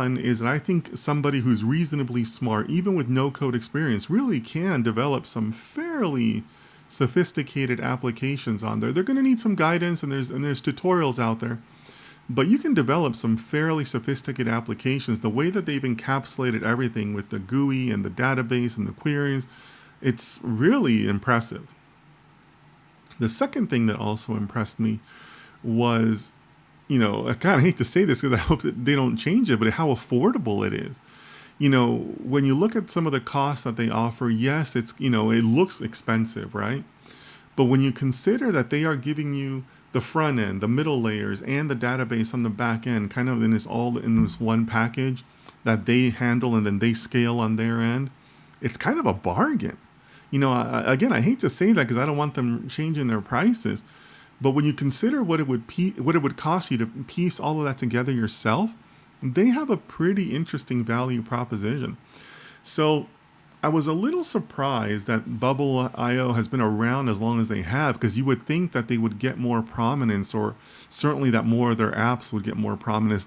is that I think somebody who's reasonably smart, even with no code experience, really can develop some fairly sophisticated applications on there. They're going to need some guidance, and there's tutorials out there, but you can develop some fairly sophisticated applications. The way that they've encapsulated everything with the GUI and the database and the queries, it's really impressive. The second thing that also impressed me was, I kind of hate to say this because I hope that they don't change it, but how affordable it is. When you look at some of the costs that they offer, yes, it looks expensive, right? But when you consider that they are giving you the front end, the middle layers, and the database on the back end, kind of in this one package that they handle and then they scale on their end, it's kind of a bargain. Again, I hate to say that because I don't want them changing their prices, but when you consider what it would cost you to piece all of that together yourself, they have a pretty interesting value proposition. So I was a little surprised that Bubble.io has been around as long as they have, because you would think that they would get more prominence, or certainly that more of their apps would get more prominence